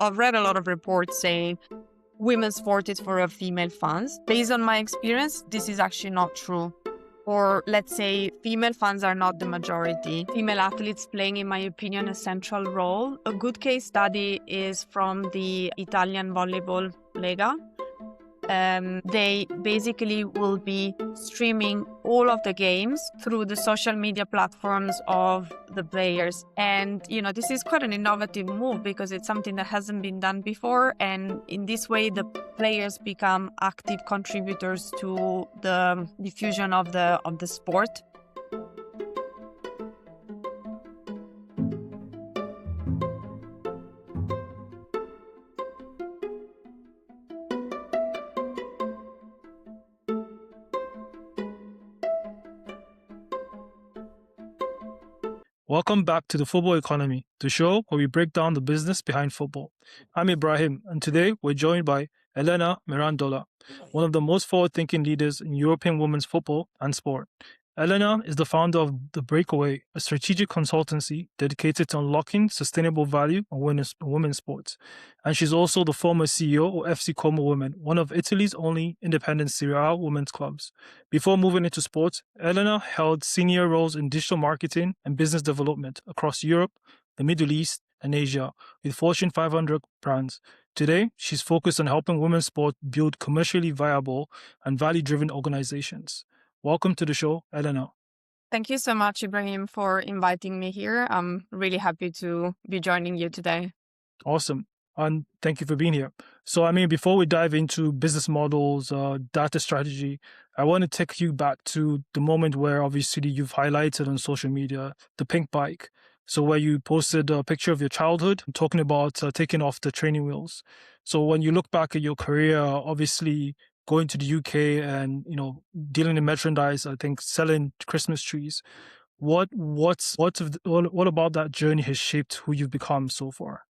I've read a lot of reports saying women's sport is for female fans. Based on my experience, this is actually not true. Or let's say female fans are not the majority. Female athletes playing, in my opinion, a central role. A good case study is from the Italian volleyball Lega. They basically will be streaming all of the games through the social media platforms of the players. And, this is quite an innovative move because it's something that hasn't been done before. And in this way, the players become active contributors to the diffusion of the sport. Welcome back to the Football Economy, the show where we break down the business behind football. I'm Ibrahim, and today we're joined by Elena Mirandola, one of the most forward-thinking leaders in European women's football and sport. Elena is the founder of the Breakaway, a strategic consultancy dedicated to unlocking sustainable value in women's sports. And she's also the former CEO of F.C. Como Women, one of Italy's only independent Serie A women's clubs. Before moving into sports, Elena held senior roles in digital marketing and business development across Europe, the Middle East, and Asia with Fortune 500 brands. Today, she's focused on helping women's sport build commercially viable and value-driven organizations. Welcome to the show, Elena. Thank you so much, Ibrahim, for inviting me here. I'm really happy to be joining you today. Awesome. And thank you for being here. So, before we dive into business models, data strategy, I want to take you back to the moment where obviously you've highlighted on social media, the pink bike. So where you posted a picture of your childhood, talking about taking off the training wheels. So when you look back at your career, obviously going to the UK and, dealing in merchandise, I think selling Christmas trees. What about that journey has shaped who you've become so far?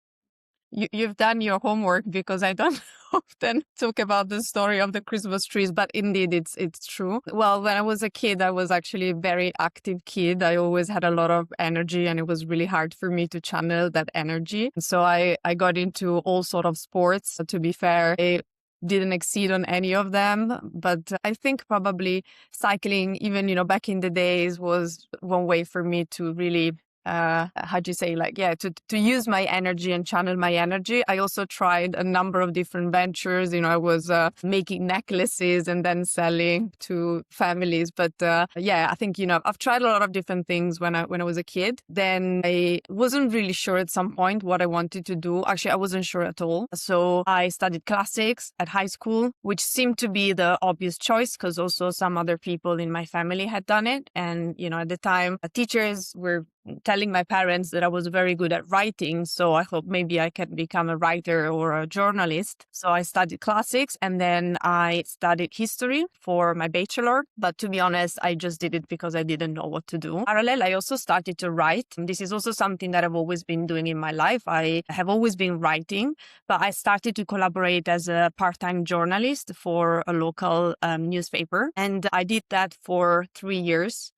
You've done your homework because I don't often talk about the story of the Christmas trees, but indeed it's true. Well, when I was a kid, I was actually a very active kid. I always had a lot of energy and it was really hard for me to channel that energy. So I got into all sort of sports. To be fair, I didn't exceed on any of them, but I think probably cycling, even, back in the days was one way for me to really to use my energy and channel my energy. I also tried a number of different ventures. I was making necklaces and then selling to families. But I think, I've tried a lot of different things when I was a kid. Then I wasn't really sure at some point what I wanted to do. Actually, I wasn't sure at all. So I studied classics at high school, which seemed to be the obvious choice because also some other people in my family had done it. And, at the time, teachers were telling my parents that I was very good at writing. So I thought maybe I can become a writer or a journalist. So I studied classics and then I studied history for my bachelor. But to be honest, I just did it because I didn't know what to do. Parallel, I also started to write. This is also something that I've always been doing in my life. I have always been writing, but I started to collaborate as a part-time journalist for a local newspaper. And I did that for 3 years.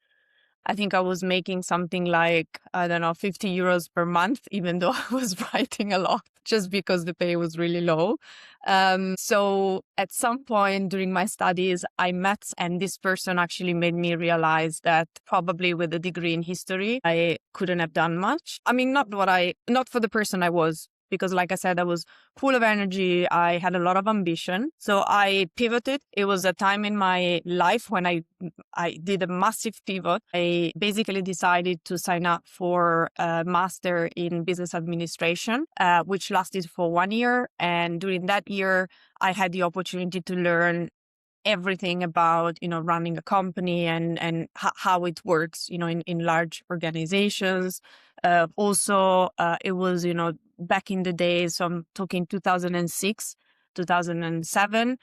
I think I was making something like, 50 euros per month, even though I was writing a lot, just because the pay was really low. So at some point during my studies, I met, and this person actually made me realize that probably with a degree in history, I couldn't have done much. Not for the person I was. Because like I said, I was full of energy. I had a lot of ambition. So I pivoted. It was a time in my life when I did a massive pivot. I basically decided to sign up for a master in business administration, which lasted for 1 year. And during that year, I had the opportunity to learn everything about, running a company and how it works, in large organizations. Also, it was, back in the days, so I'm talking 2006, 2007,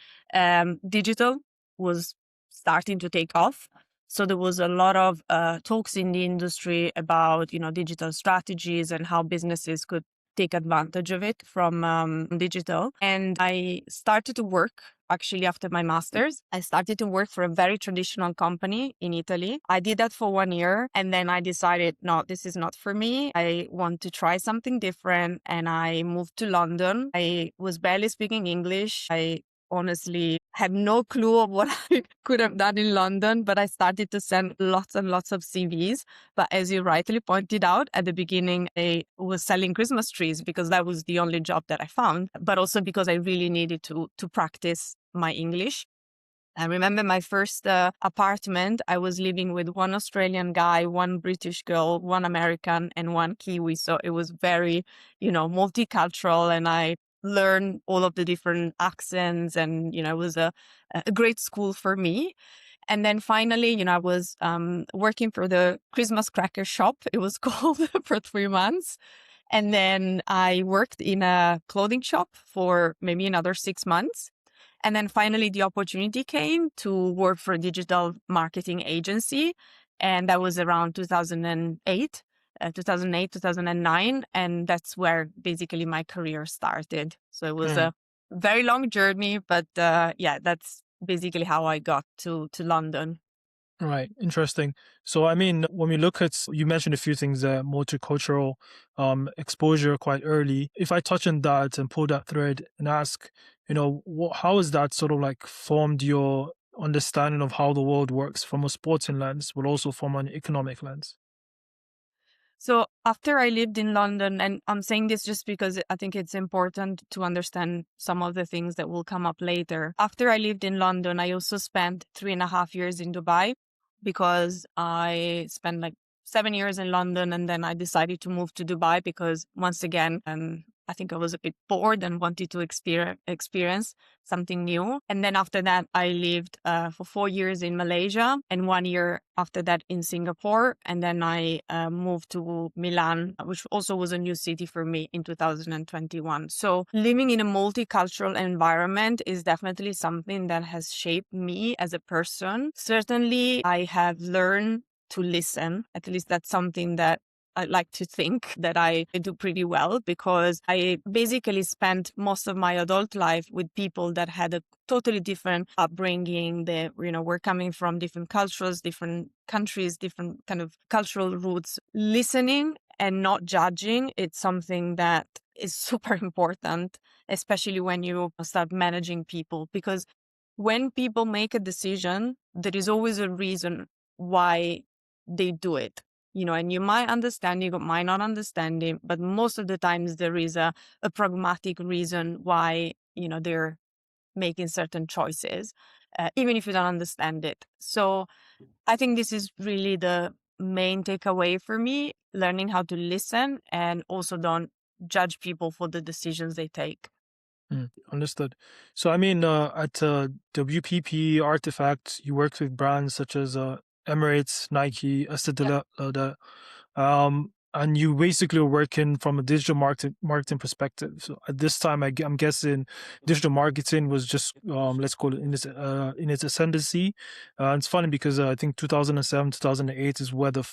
digital was starting to take off. So there was a lot of talks in the industry about, digital strategies and how businesses could take advantage of it from digital. And I started to work actually after my master's. I started to work for a very traditional company in Italy. I did that for 1 year and then I decided, no, this is not for me. I want to try something different. And I moved to London. I was barely speaking English. I honestly had no clue of what I could have done in London, but I started to send lots and lots of CVs. But as you rightly pointed out, at the beginning, I was selling Christmas trees because that was the only job that I found, but also because I really needed to practice my English. I remember my first apartment, I was living with one Australian guy, one British girl, one American, and one Kiwi. So it was very, multicultural, and I learned all of the different accents, and, it was a great school for me. And then finally, I was working for the Christmas cracker shop, it was called, for 3 months. And then I worked in a clothing shop for maybe another 6 months. And then finally, the opportunity came to work for a digital marketing agency. And that was around 2008, 2009. And that's where basically my career started. So it was a very long journey, but yeah, that's basically how I got to London. Right. Interesting. So, I mean, when we look at, you mentioned a few things there, multicultural exposure quite early. If I touch on that and pull that thread and ask, how has that sort of like formed your understanding of how the world works from a sporting lens, but also from an economic lens? So after I lived in London, and I'm saying this just because I think it's important to understand some of the things that will come up later. After I lived in London, I also spent 3.5 years in Dubai because I spent like 7 years in London and then I decided to move to Dubai because once again, I think I was a bit bored and wanted to experience something new. And then after that, I lived for 4 years in Malaysia and 1 year after that in Singapore. And then I moved to Milan, which also was a new city for me in 2021. So living in a multicultural environment is definitely something that has shaped me as a person. Certainly, I have learned to listen. At least that's something that I like to think that I do pretty well because I basically spent most of my adult life with people that had a totally different upbringing. They, were coming from different cultures, different countries, different kind of cultural roots. Listening and not judging, it's something that is super important, especially when you start managing people, because when people make a decision, there is always a reason why they do it. And you might understand, you might not understand it, but most of the times there is a pragmatic reason why, they're making certain choices, even if you don't understand it. So I think this is really the main takeaway for me, learning how to listen and also don't judge people for the decisions they take. Understood. So, I mean, at WPP Artifact, you worked with brands such as Emirates, Nike, Estée Lauder, and you basically were working from a digital marketing perspective. So, at this time, I'm guessing digital marketing was just let's call it in its ascendancy. It's funny because I think 2007, 2008 is where the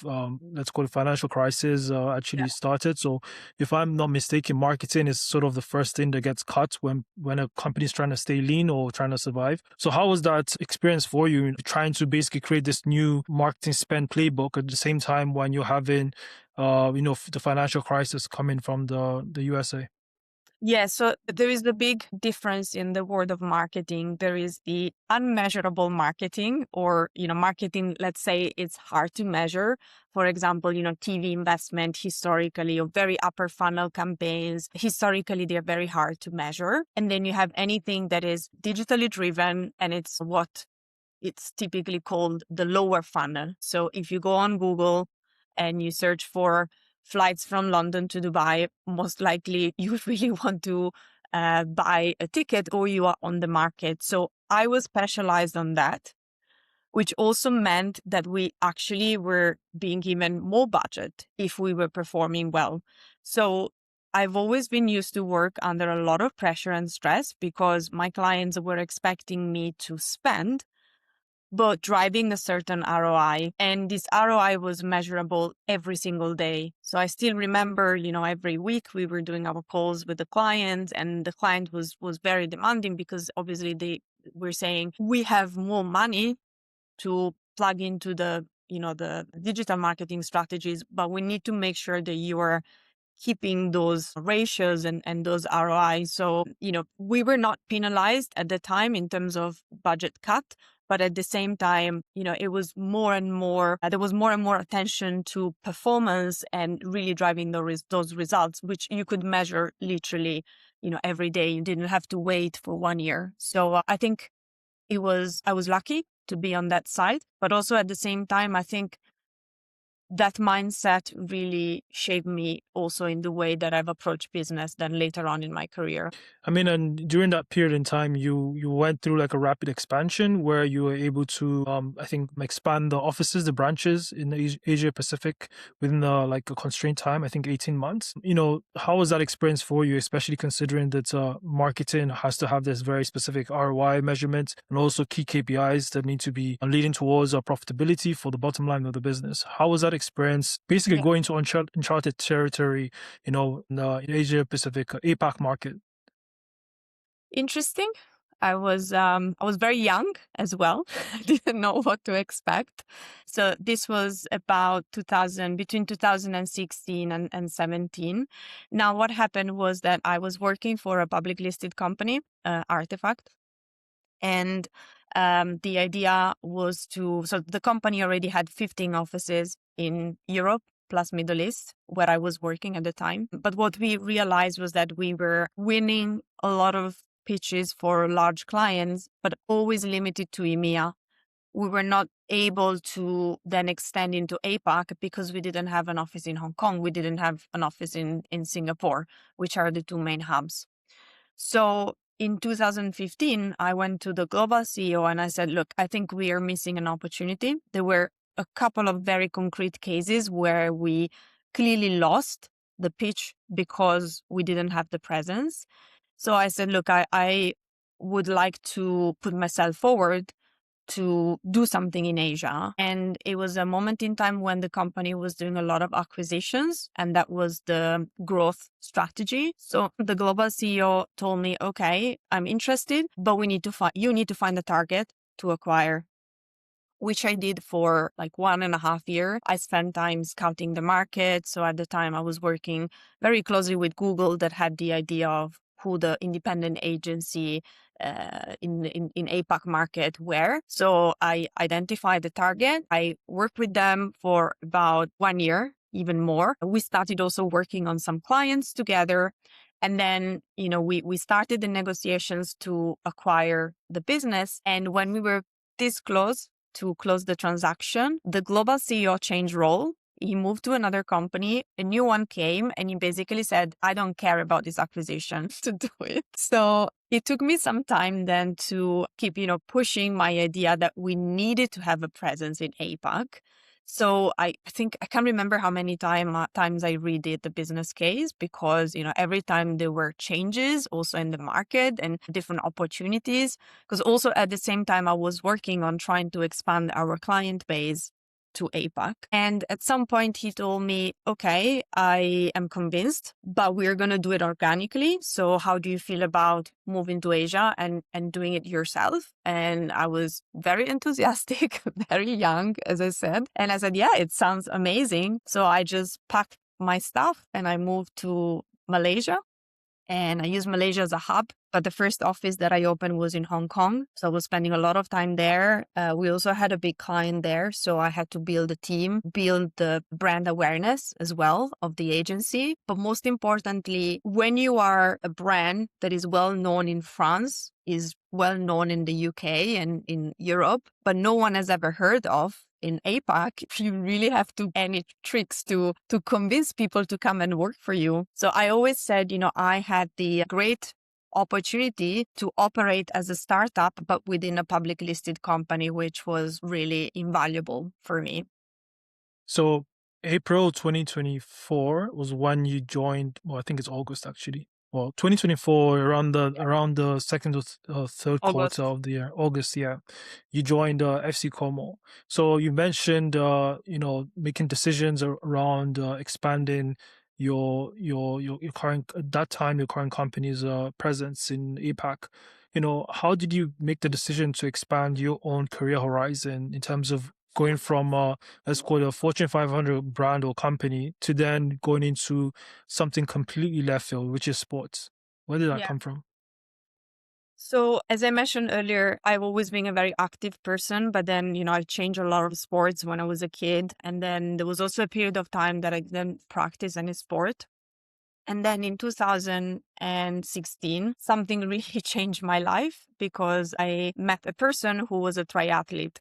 let's call it financial crisis actually started. So, if I'm not mistaken, marketing is sort of the first thing that gets cut when a company is trying to stay lean or trying to survive. So how was that experience for you, trying to basically create this new marketing spend playbook at the same time when you're having, the financial crisis coming from the USA? Yeah, so there is the big difference in the world of marketing. There is the unmeasurable marketing or, marketing, let's say it's hard to measure. For example, TV investment historically or very upper funnel campaigns, historically, they're very hard to measure. And then you have anything that is digitally driven and it's what it's typically called the lower funnel. So if you go on Google and you search for flights from London to Dubai, most likely you really want to buy a ticket or you are on the market. So I was specialized on that, which also meant that we actually were being given more budget if we were performing well. So I've always been used to work under a lot of pressure and stress because my clients were expecting me to spend but driving a certain ROI. And this ROI was measurable every single day. So I still remember, every week we were doing our calls with the client, and the client was very demanding because obviously they were saying, we have more money to plug into the digital marketing strategies, but we need to make sure that you are keeping those ratios and those ROIs. So, we were not penalized at the time in terms of budget cut, but at the same time, it was more and more, there was more and more attention to performance and really driving those results, which you could measure literally, every day. You didn't have to wait for 1 year. So I think I was lucky to be on that side, but also at the same time, I think that mindset really shaped me also in the way that I've approached business then later on in my career. I mean, and during that period in time, you went through like a rapid expansion where you were able to, I think, expand the offices, the branches in the Asia Pacific within like a constrained time, I think 18 months. How was that experience for you, especially considering that marketing has to have this very specific ROI measurement and also key KPIs that need to be leading towards profitability for the bottom line of the business? How was that experience basically going to uncharted territory, in the Asia Pacific APAC market? Interesting. I was very young as well. I didn't know what to expect. So this was about between 2016 and 17. Now, what happened was that I was working for a public listed company, Artifact. And the idea was so the company already had 15 offices in Europe plus Middle East, where I was working at the time. But what we realized was that we were winning a lot of pitches for large clients, but always limited to EMEA. We were not able to then extend into APAC because we didn't have an office in Hong Kong. We didn't have an office in Singapore, which are the two main hubs. So in 2015, I went to the global CEO and I said, look, I think we are missing an opportunity. There were a couple of very concrete cases where we clearly lost the pitch because we didn't have the presence. So I said, look, I would like to put myself forward to do something in Asia. And it was a moment in time when the company was doing a lot of acquisitions, and that was the growth strategy. So the global CEO told me, okay, I'm interested, but you need to find a target to acquire, which I did for like 1.5 years. I spent time scouting the market. So at the time I was working very closely with Google that had the idea of who the independent agency in APAC market were. So I identified the target. I worked with them for about 1 year, even more. We started also working on some clients together. And then, we started the negotiations to acquire the business. And when we were this close to close the transaction, the global CEO changed role. He moved to another company, a new one came, and he basically said, I don't care about this acquisition to do it. So it took me some time then to keep, pushing my idea that we needed to have a presence in APAC. So I think I can't remember how many times I redid the business case because, every time there were changes also in the market and different opportunities, because also at the same time I was working on trying to expand our client base to APAC. And at some point he told me, okay, I am convinced, but we're going to do it organically. So how do you feel about moving to Asia and doing it yourself? And I was very enthusiastic, very young, as I said. And I said, yeah, it sounds amazing. So I just packed my stuff and I moved to Malaysia. And I used Malaysia as a hub, but the first office that I opened was in Hong Kong. So I was spending a lot of time there. We also had a big client there. So I had to build a team, build the brand awareness as well of the agency. But most importantly, when you are a brand that is well known in France, is well known in the UK and in Europe, but no one has ever heard of in APAC, you really have to any tricks to convince people to come and work for you. So I always said, I had the great opportunity to operate as a startup, but within a public listed company, which was really invaluable for me. So April 2024 was when you joined, well, I think it's August actually. well, 2024, around the second or third August. quarter of the year, August, yeah, you joined FC Como. So you mentioned, making decisions around expanding your current, at that time, your current company's presence in APAC. How did you make the decision to expand your own career horizon in terms of going from, let's call it a Fortune 500 brand or company, to then going into something completely left field, which is sports? Where did that Yeah. come from? So, as I mentioned earlier, I've always been a very active person, but then, I changed a lot of sports when I was a kid. And then there was also a period of time that I didn't practice any sport. And then in 2016, something really changed my life because I met a person who was a triathlete,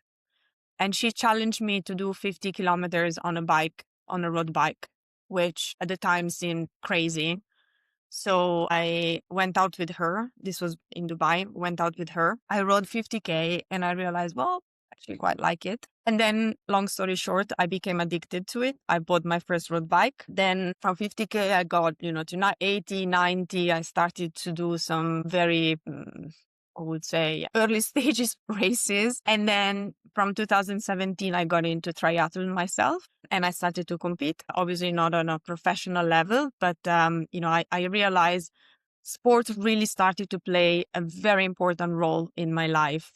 and she challenged me to do 50 kilometers on a bike, on a road bike, which at the time seemed crazy. So I went out with her. This was in Dubai. Went out with her. I rode 50K and I realized, well, I actually quite like it. And then, long story short, I became addicted to it. I bought my first road bike. Then from 50K, I got, to 80, 90. I started to do some very, I would say, early stages races. And then from 2017, I got into triathlon myself and I started to compete, obviously not on a professional level, but, I realized sports really started to play a very important role in my life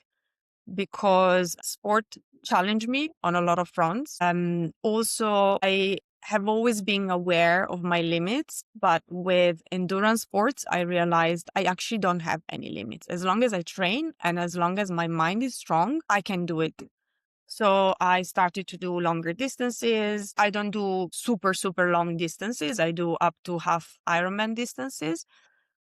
because sport challenged me on a lot of fronts. Also, I have always been aware of my limits, but with endurance sports, I realized I actually don't have any limits. As long as I train and as long as my mind is strong, I can do it. So I started to do longer distances. I don't do super, super long distances. I do up to half Ironman distances.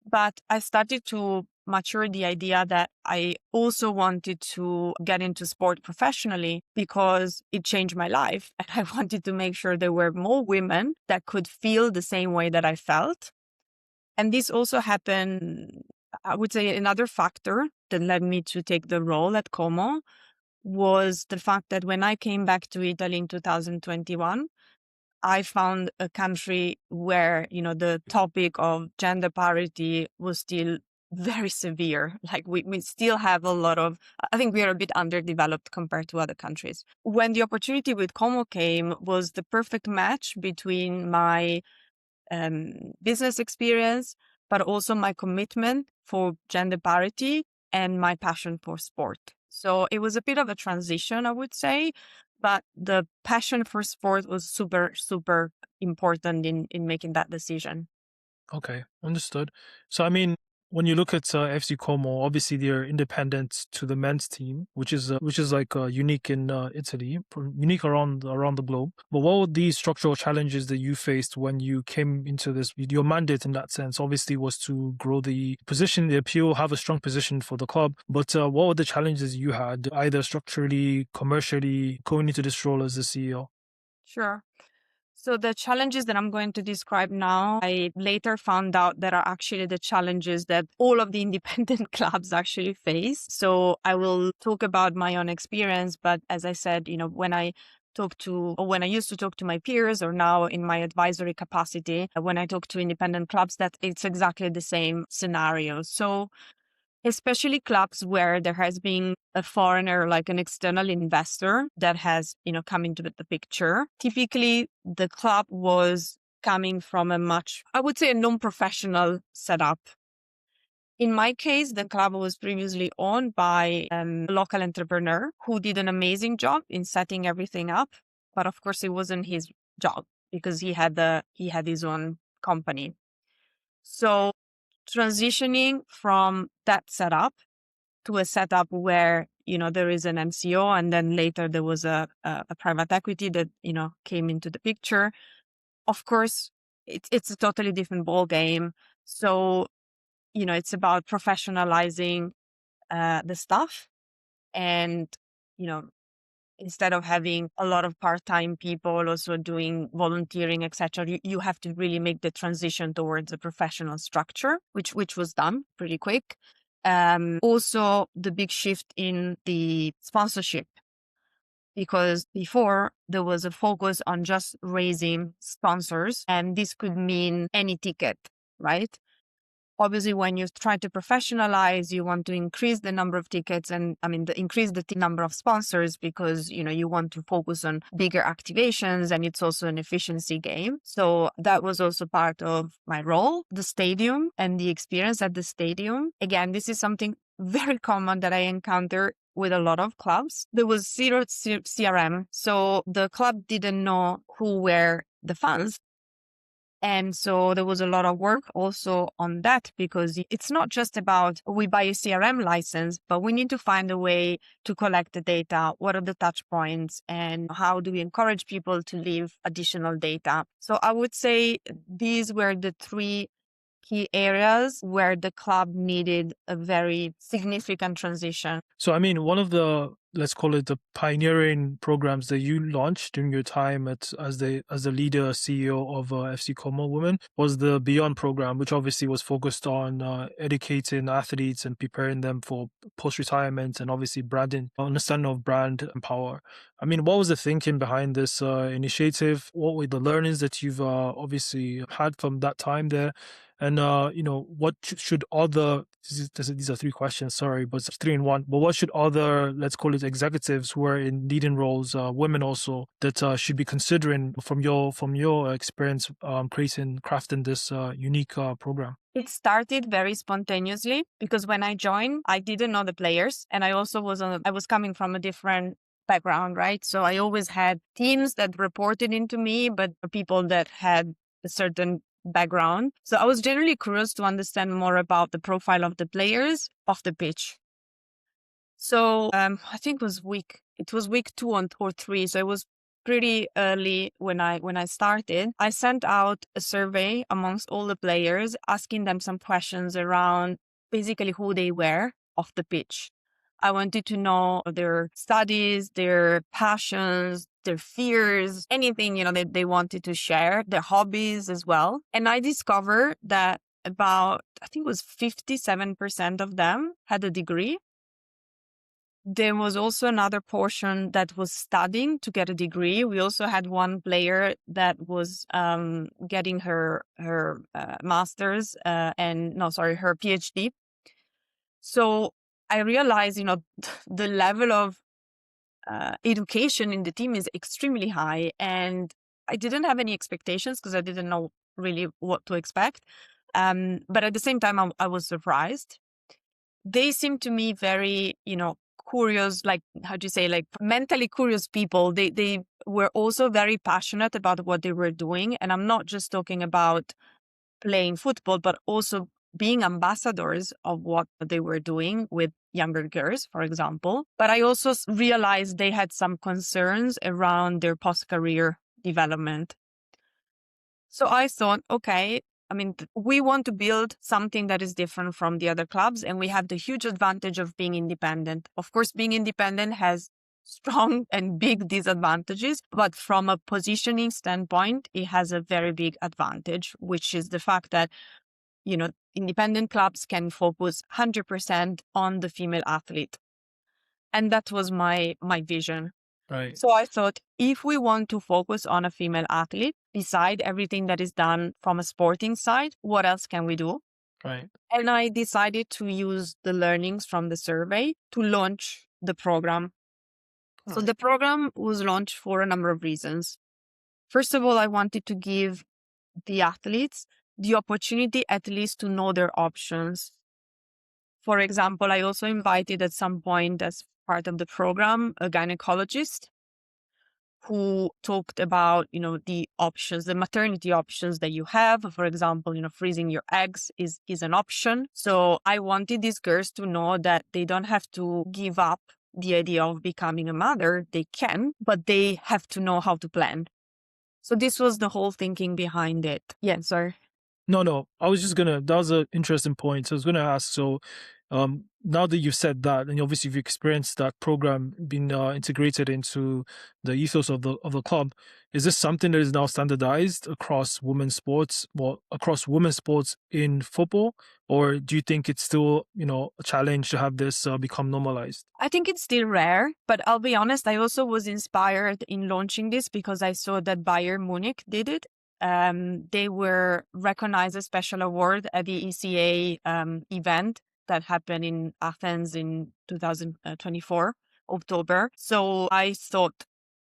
But I started to mature the idea that I also wanted to get into sport professionally because it changed my life. And I wanted to make sure there were more women that could feel the same way that I felt. And this also happened, I would say another factor that led me to take the role at Como was the fact that when I came back to Italy in 2021, I found a country where, the topic of gender parity was still very severe. Like we still have a lot of, I think we are a bit underdeveloped compared to other countries. When the opportunity with Como came was the perfect match between my business experience, but also my commitment for gender parity and my passion for sport. So it was a bit of a transition, I would say, but the passion for sport was super, super important in making that decision. Okay, understood. So, I mean, when you look at FC Como, obviously they're independent to the men's team, which is like unique in Italy, unique around the globe. But what were the structural challenges that you faced when you came into this? Your mandate in that sense, obviously, was to grow the position, the appeal, have a strong position for the club. But what were the challenges you had, either structurally, commercially, going into this role as the CEO? Sure. So the challenges that I'm going to describe now, I later found out that are actually the challenges that all of the independent clubs actually face. So I will talk about my own experience, but as I said, when I talk to, or when I used to talk to my peers, or now in my advisory capacity, when I talk to independent clubs, that it's exactly the same scenario. So especially clubs where there has been a foreigner, like an external investor that has, come into the picture. Typically, the club was coming from a much, I would say, a non-professional setup. In my case, the club was previously owned by a local entrepreneur who did an amazing job in setting everything up. But of course, it wasn't his job because he had his own company. So transitioning from that setup to a setup where there is an MCO, and then later there was a private equity that came into the picture. Of course, it's a totally different ball game. So it's about professionalizing the stuff, and you know instead of having a lot of part-time people also doing volunteering, etc., you have to really make the transition towards a professional structure, which was done pretty quick. Also, the big shift in the sponsorship, because before there was a focus on just raising sponsors, and this could mean any ticket, right? Obviously, when you try to professionalize, you want to increase the number of tickets and increase the number of sponsors because, you want to focus on bigger activations, and it's also an efficiency game. So that was also part of my role, the stadium and the experience at the stadium. Again, this is something very common that I encounter with a lot of clubs. There was zero CRM. So the club didn't know who were the fans. And so there was a lot of work also on that, because it's not just about we buy a CRM license, but we need to find a way to collect the data. What are the touch points and how do we encourage people to leave additional data? So I would say these were the three key areas where the club needed a very significant transition. So, one of the, let's call it the pioneering programs that you launched during your time as the leader, CEO of FC Como Women, was the Beyond program, which obviously was focused on educating athletes and preparing them for post-retirement and obviously branding, understanding of brand and power. What was the thinking behind this initiative? What were the learnings that you've obviously had from that time there? And, what should other, these are three questions, sorry, but it's three in one. But what should other, let's call it executives who are in leading roles, women also, that should be considering from your experience crafting this unique program? It started very spontaneously because when I joined, I didn't know the players, and I also I was coming from a different background, right? So I always had teams that reported into me, but people that had a certain background. So I was generally curious to understand more about the profile of the players off the pitch. So I think it was week 2 or 3. So it was pretty early when I started. I sent out a survey amongst all the players, asking them some questions around basically who they were off the pitch. I wanted to know their studies, their passions, their fears, anything, that they wanted to share, their hobbies as well. And I discovered that about, I think it was 57% of them had a degree. There was also another portion that was studying to get a degree. We also had one player that was getting her master's her PhD. So I realized, the level of education in the team is extremely high, and I didn't have any expectations because I didn't know really what to expect. But at the same time, I was surprised. They seemed to me very, curious, like, how do you say, like mentally curious people. They were also very passionate about what they were doing. And I'm not just talking about playing football, but also being ambassadors of what they were doing with younger girls, for example. But I also realized they had some concerns around their post-career development. So I thought, okay, we want to build something that is different from the other clubs, and we have the huge advantage of being independent. Of course, being independent has strong and big disadvantages, but from a positioning standpoint, it has a very big advantage, which is the fact that, independent clubs can focus 100% on the female athlete. And that was my vision. Right. So I thought, if we want to focus on a female athlete, beside everything that is done from a sporting side, what else can we do? Right. And I decided to use the learnings from the survey to launch the program. So the program was launched for a number of reasons. First of all, I wanted to give the athletes the opportunity at least to know their options. For example, I also invited at some point, as part of the program, a gynecologist who talked about, the options, the maternity options that you have. For example, freezing your eggs is an option. So I wanted these girls to know that they don't have to give up the idea of becoming a mother. They can, but they have to know how to plan. So this was the whole thinking behind it. Yeah, sorry. No, I was just that was an interesting point. So I was going to ask, so now that you've said that, and obviously you've experienced that program being integrated into the ethos of the club, is this something that is now standardized across women's sports, in football? Or do you think it's still, a challenge to have this become normalized? I think it's still rare, but I'll be honest, I also was inspired in launching this because I saw that Bayern Munich did it. they were recognized a special award at the ECA event that happened in Athens in 2024, October. So I thought,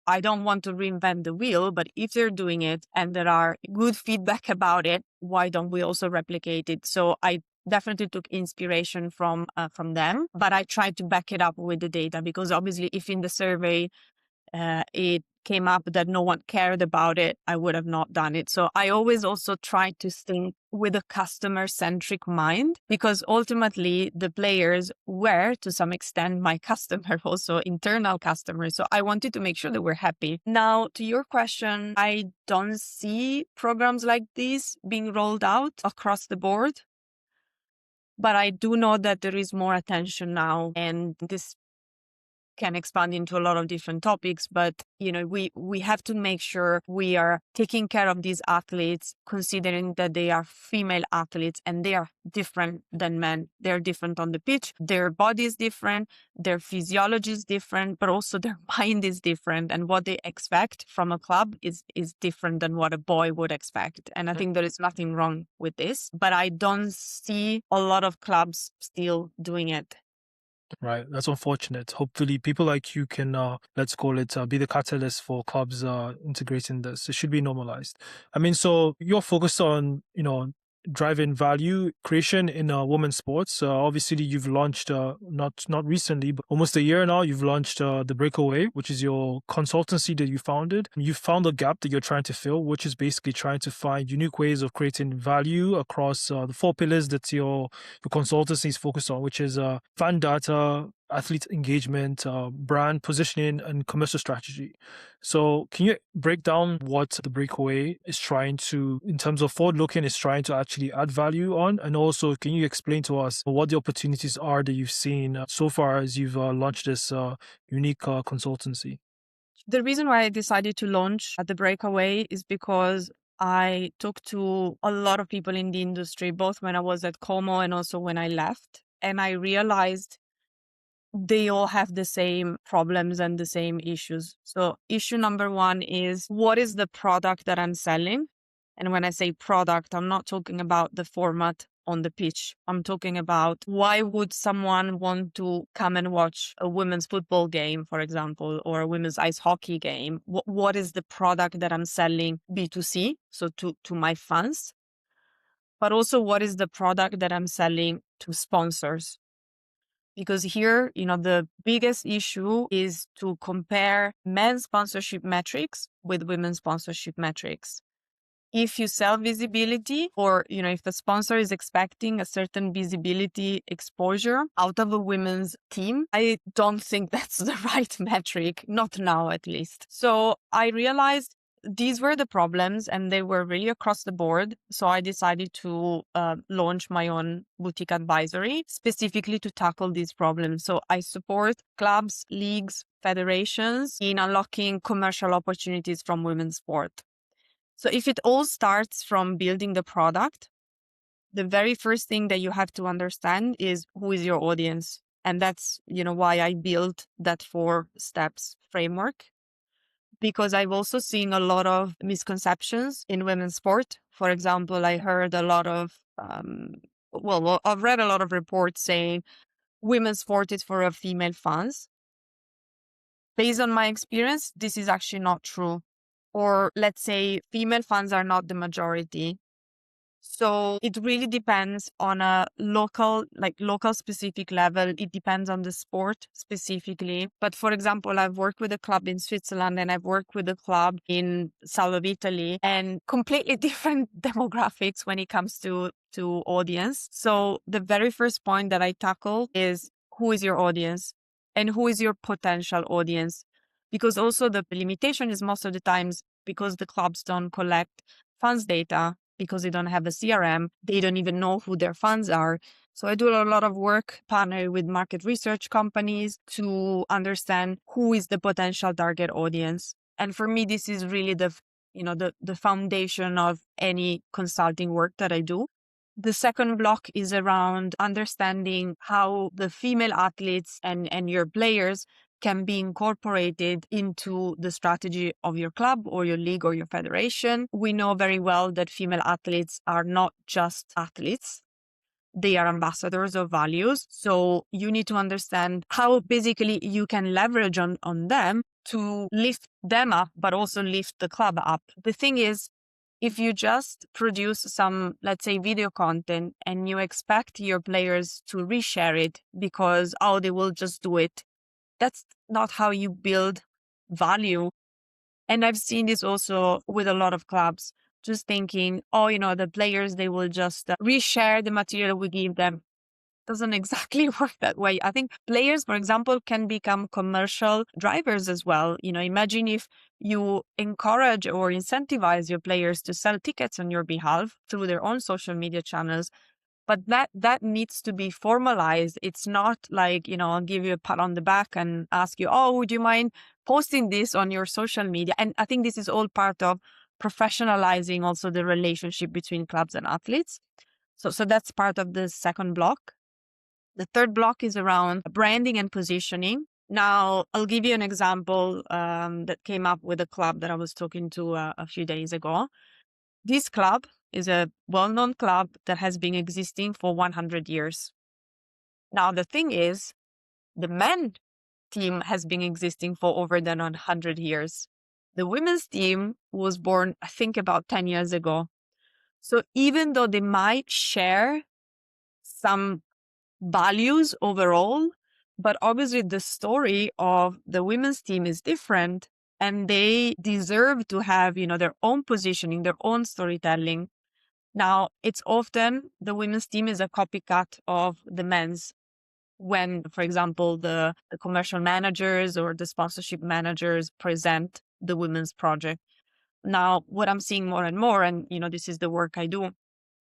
I don't want to reinvent the wheel, but if they're doing it and there are good feedback about it, why don't we also replicate it? So I definitely took inspiration from them, but I tried to back it up with the data, because obviously if in the survey it came up that no one cared about it, I would have not done it. So I always also try to think with a customer-centric mind, because ultimately the players were, to some extent, my customer, also internal customers. So I wanted to make sure that we're happy. Now, to your question, I don't see programs like this being rolled out across the board. But I do know that there is more attention now, and this can expand into a lot of different topics, but we have to make sure we are taking care of these athletes, considering that they are female athletes and they are different than men. They're different on the pitch, their body is different, their physiology is different, but also their mind is different, and what they expect from a club is different than what a boy would expect. And I think there is nothing wrong with this, but I don't see a lot of clubs still doing it. Right, that's unfortunate. Hopefully, people like you can, let's call it, be the catalyst for clubs integrating this. It should be normalized. I mean, so you're focused on, driving value creation in women's sports. Obviously, you've launched not recently, but almost a year now. You've launched the Breakaway, which is your consultancy that you founded. You found a gap that you're trying to fill, which is basically trying to find unique ways of creating value across the four pillars that your consultancy is focused on, which is fan data, athlete engagement, brand positioning, and commercial strategy. So can you break down what the Breakaway is trying to, in terms of forward looking, is trying to actually add value on? And also, can you explain to us what the opportunities are that you've seen so far as you've launched this unique consultancy? The reason why I decided to launch the Breakaway is because I talked to a lot of people in the industry, both when I was at Como and also when I left. And I realized they all have the same problems and the same issues. So issue number one is, what is the product that I'm selling? And when I say product, I'm not talking about the format on the pitch. I'm talking about, why would someone want to come and watch a women's football game, for example, or a women's ice hockey game? What is the product that I'm selling B2C, so to my fans? But also, what is the product that I'm selling to sponsors? Because here, the biggest issue is to compare men's sponsorship metrics with women's sponsorship metrics. If you sell visibility, or, if the sponsor is expecting a certain visibility exposure out of a women's team, I don't think that's the right metric, not now at least. So I realized these were the problems, and they were really across the board. So I decided to launch my own boutique advisory specifically to tackle these problems. So I support clubs, leagues, federations in unlocking commercial opportunities from women's sport. So if it all starts from building the product, the very first thing that you have to understand is, who is your audience? And that's, why I built that 4 steps framework. Because I've also seen a lot of misconceptions in women's sport. For example, I heard a lot of, I've read a lot of reports saying women's sport is for female fans. Based on my experience, this is actually not true. Or let's say female fans are not the majority. So it really depends on a local specific level. It depends on the sport specifically. But for example, I've worked with a club in Switzerland and I've worked with a club in south of Italy, and completely different demographics when it comes to audience. So the very first point that I tackle is, who is your audience and who is your potential audience? Because also the limitation is, most of the times, because the clubs don't collect fans data, because they don't have a CRM, they don't even know who their fans are. So I do a lot of work partnering with market research companies to understand who is the potential target audience. And for me, this is really the foundation of any consulting work that I do. The second block is around understanding how the female athletes and your players can be incorporated into the strategy of your club or your league or your federation. We know very well that female athletes are not just athletes. They are ambassadors of values. So you need to understand how basically you can leverage on them to lift them up, but also lift the club up. The thing is, if you just produce some, let's say, video content and you expect your players to reshare it because, oh, they will just do it, that's not how you build value. And I've seen this also with a lot of clubs, just thinking, oh, the players, they will just reshare the material we give them. Doesn't exactly work that way. I think players, for example, can become commercial drivers as well. Imagine if you encourage or incentivize your players to sell tickets on your behalf through their own social media channels. But that needs to be formalized. It's not like, I'll give you a pat on the back and ask you, oh, would you mind posting this on your social media? And I think this is all part of professionalizing also the relationship between clubs and athletes. So that's part of the second block. The third block is around branding and positioning. Now, I'll give you an example that came up with a club that I was talking to a few days ago. This club is a well-known club that has been existing for 100 years. Now, the thing is, the men team has been existing for over than 100 years. The women's team was born, I think, about 10 years ago. So even though they might share some values overall, but obviously the story of the women's team is different and they deserve to have, their own positioning, their own storytelling. Now, it's often the women's team is a copycat of the men's when, for example, the commercial managers or the sponsorship managers present the women's project. Now, what I'm seeing more and more, and, this is the work I do,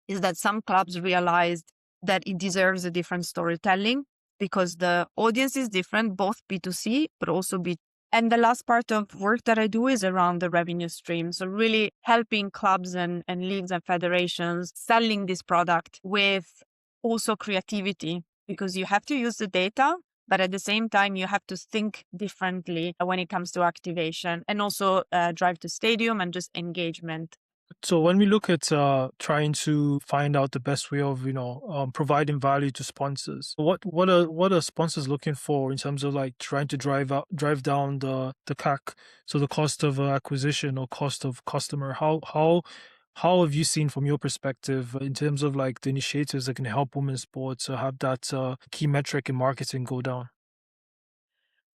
is that some clubs realized that it deserves a different storytelling because the audience is different, both B2C, but also B2B. And the last part of work that I do is around the revenue stream. So really helping clubs and leagues and federations selling this product with also creativity, because you have to use the data, but at the same time, you have to think differently when it comes to activation and also drive to stadium and just engagement. So when we look at trying to find out the best way of providing value to sponsors, what are sponsors looking for in terms of like trying to drive down the CAC, so the cost of acquisition or cost of customer? How have you seen from your perspective in terms of like the initiatives that can help women's sports have that key metric in marketing go down?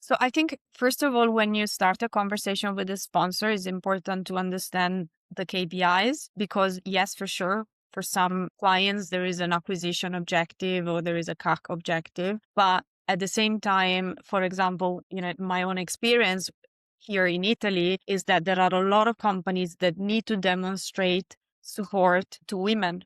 So I think, first of all, when you start a conversation with a sponsor, it's important to understand the KPIs because, yes, for sure, for some clients, there is an acquisition objective or there is a CAC objective. But at the same time, for example, my own experience here in Italy is that there are a lot of companies that need to demonstrate support to women.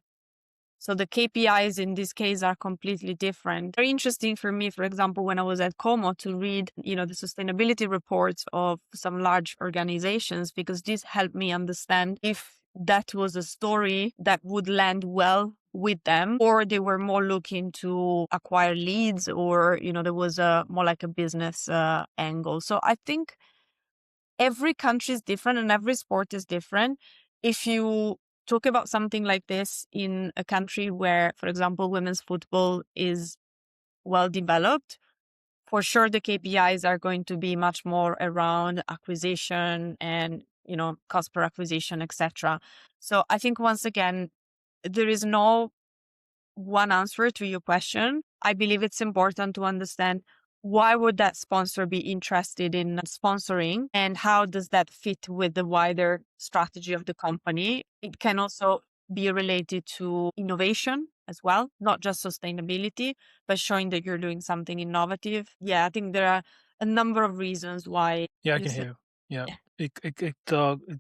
So the KPIs in this case are completely different. Very interesting for me, for example, when I was at Como to read, the sustainability reports of some large organizations, because this helped me understand if that was a story that would land well with them, or they were more looking to acquire leads, or, there was more like a business angle. So I think every country is different and every sport is different. If you talk about something like this in a country where, for example, women's football is well developed, for sure the KPIs are going to be much more around acquisition and, cost per acquisition, etc. So I think once again, there is no one answer to your question. I believe it's important to understand why would that sponsor be interested in sponsoring and how does that fit with the wider strategy of the company. It can also be related to innovation as well, not just sustainability, but showing that you're doing something innovative. Yeah, I think there are a number of reasons why. Yeah, I can hear you. Yeah. It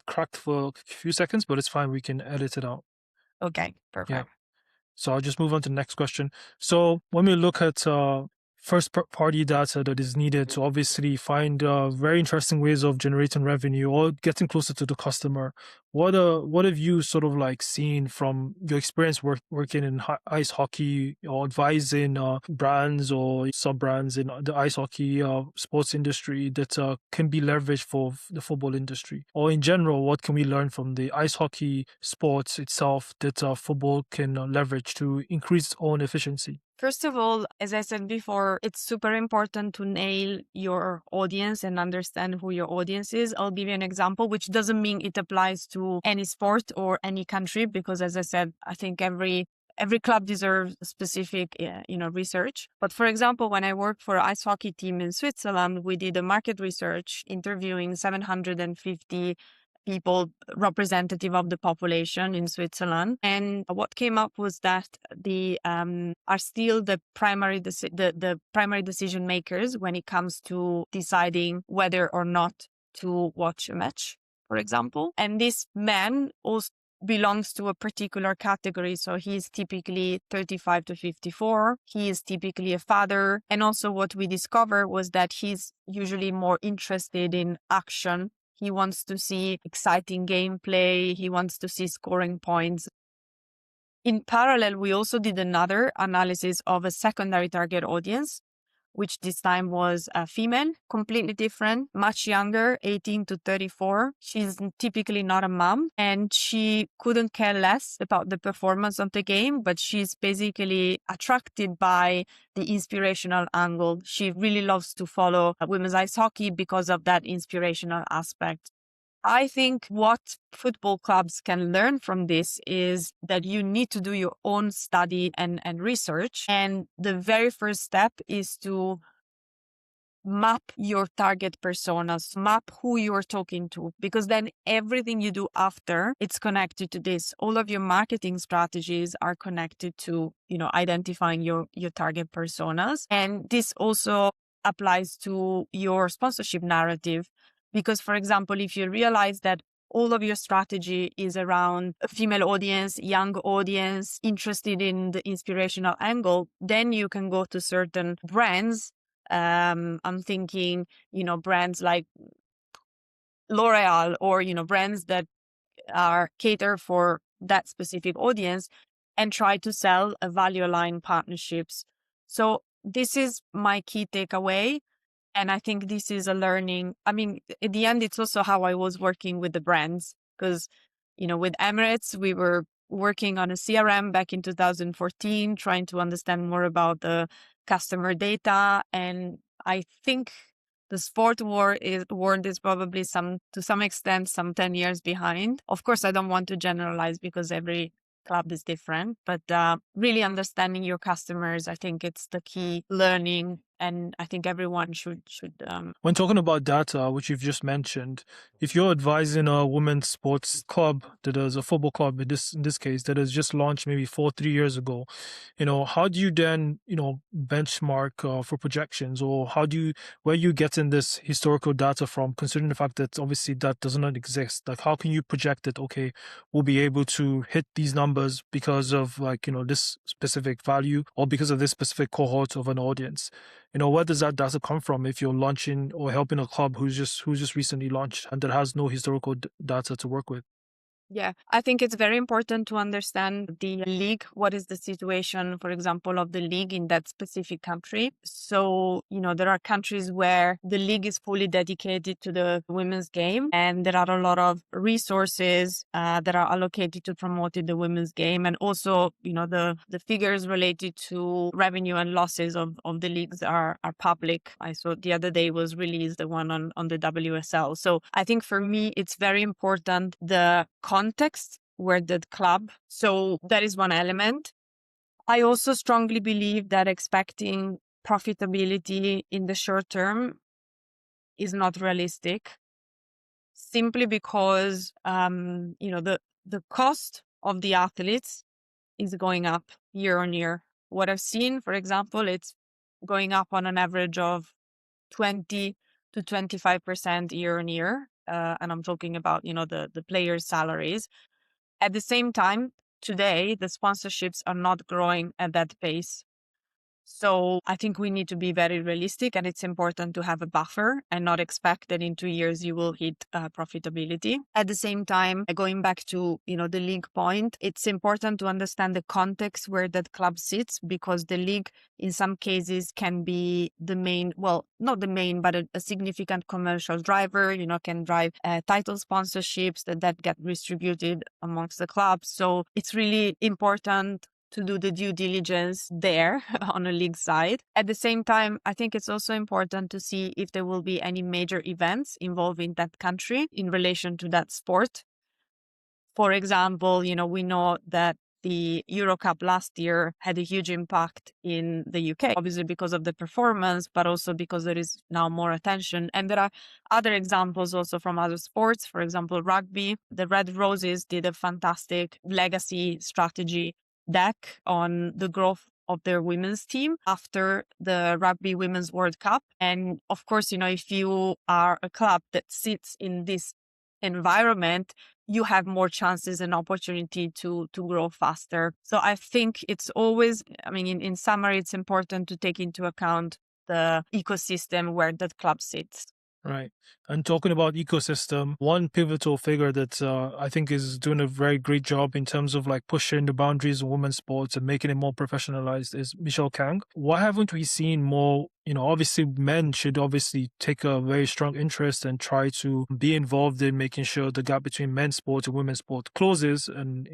cracked for a few seconds, but it's fine. We can edit it out. Okay, perfect. Yeah. So I'll just move on to the next question. So when we look at party data that is needed to obviously find very interesting ways of generating revenue or getting closer to the customer. What have you sort of like seen from your experience working in ice hockey or advising brands or sub brands in the ice hockey sports industry that can be leveraged for the football industry, or in general, what can we learn from the ice hockey sports itself that football can leverage to increase its own efficiency? First of all, as I said before, it's super important to nail your audience and understand who your audience is. I'll give you an example, which doesn't mean it applies to any sport or any country, because as I said, I think every club deserves specific, research. But for example, when I worked for an ice hockey team in Switzerland, we did a market research interviewing 750 people representative of the population in Switzerland. And what came up was that the are still the primary the primary decision makers when it comes to deciding whether or not to watch a match, for example. And this man also belongs to a particular category. So he's typically 35 to 54. He is typically a father. And also what we discovered was that he's usually more interested in action. He wants to see exciting gameplay. He wants to see scoring points. In parallel, we also did another analysis of a secondary target audience, which this time was a female, completely different, much younger, 18 to 34. She's typically not a mom, and she couldn't care less about the performance of the game, but she's basically attracted by the inspirational angle. She really loves to follow women's ice hockey because of that inspirational aspect. I think what football clubs can learn from this is that you need to do your own study and research. And the very first step is to map your target personas, map who you're talking to, because then everything you do after, it's connected to this. All of your marketing strategies are connected to, identifying your target personas. And this also applies to your sponsorship narrative. Because, for example, if you realize that all of your strategy is around a female audience, young audience, interested in the inspirational angle, then you can go to certain brands. I'm thinking, brands like L'Oreal or, brands that are cater for that specific audience and try to sell a value aligned partnerships. So this is my key takeaway. And I think this is a learning. I mean, at the end, it's also how I was working with the brands because, with Emirates, we were working on a CRM back in 2014, trying to understand more about the customer data. And I think the sport world is probably to some extent, some 10 years behind. Of course, I don't want to generalize because every club is different, but really understanding your customers, I think it's the key learning. And I think everyone should. When talking about data, which you've just mentioned, if you're advising a women's sports club that is a football club in this case that has just launched maybe 3 years ago, how do you then benchmark for projections, or where you getting this historical data from? Considering the fact that obviously that does not exist, like how can you project that? Okay, we'll be able to hit these numbers because of this specific value or because of this specific cohort of an audience. Where does that data come from if you're launching or helping a club who's just recently launched and that has no historical data to work with? Yeah, I think it's very important to understand the league. What is the situation, for example, of the league in that specific country? So, there are countries where the league is fully dedicated to the women's game, and there are a lot of resources that are allocated to promoting the women's game. And also, the figures related to revenue and losses of the leagues are public. I saw the other day was released the one on the WSL. So I think for me, it's very important the context where the club. So that is one element. I also strongly believe that expecting profitability in the short term is not realistic, simply because the cost of the athletes is going up year on year. What I've seen, for example, it's going up on an average of 20 to 25% year on year. And I'm talking about, the players' salaries. At the same time, today, the sponsorships are not growing at that pace. So I think we need to be very realistic, and it's important to have a buffer and not expect that in 2 years you will hit profitability. At the same time, going back to, the league point, it's important to understand the context where that club sits, because the league in some cases can be the main, well, not the main, but a significant commercial driver, can drive title sponsorships that get distributed amongst the clubs. So it's really important to do the due diligence there on a league side. At the same time, I think it's also important to see if there will be any major events involving that country in relation to that sport. For example, we know that the Euro Cup last year had a huge impact in the UK, obviously because of the performance, but also because there is now more attention. And there are other examples also from other sports. For example, rugby. The Red Roses did a fantastic legacy strategy deck on the growth of their women's team after the Rugby Women's World Cup. And of course, if you are a club that sits in this environment, you have more chances and opportunity to grow faster. So I think it's always, in summary, it's important to take into account the ecosystem where that club sits. Right. And talking about ecosystem, one pivotal figure that I think is doing a very great job in terms of like pushing the boundaries of women's sports and making it more professionalized is Michelle Kang. Why haven't we seen more? Obviously men should obviously take a very strong interest and try to be involved in making sure the gap between men's sports and women's sport closes and,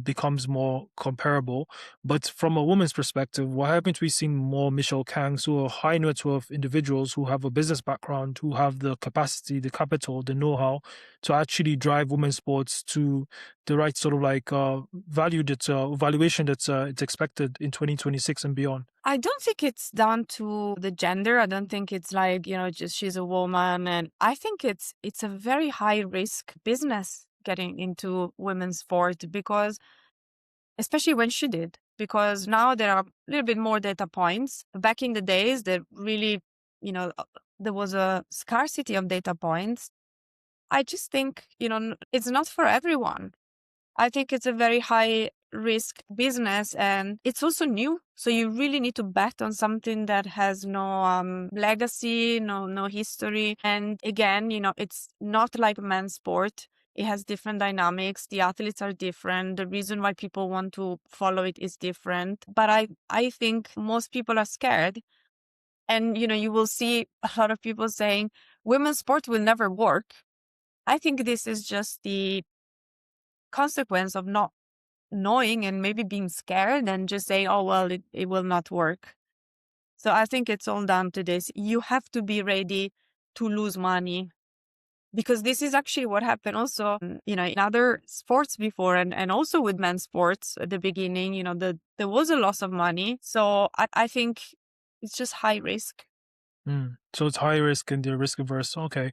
becomes more comparable. But from a woman's perspective, why haven't we seen more Michelle Kangs, who are high net worth individuals who have a business background, who have the capacity, the capital, the know-how to actually drive women's sports to the right sort of like valuation that's it's expected in 2026 and beyond? I don't think it's down to the gender. I don't think it's like, just she's a woman. And I think it's a very high risk business getting into women's sport, because especially when she did, because now there are a little bit more data points. Back in the days, there really, there was a scarcity of data points. I just think, it's not for everyone. I think it's a very high risk business, and it's also new. So you really need to bet on something that has no legacy, no history. And again, it's not like men's sport. It has different dynamics. The athletes are different. The reason why people want to follow it is different. But I think most people are scared. And, you will see a lot of people saying women's sport will never work. I think this is just the consequence of not knowing and maybe being scared and just saying, oh, well, it will not work. So I think it's all down to this. You have to be ready to lose money, because this is actually what happened also, in other sports before, and also with men's sports at the beginning, there was a loss of money. So I think it's just high risk. So it's high risk and they're risk averse. Okay.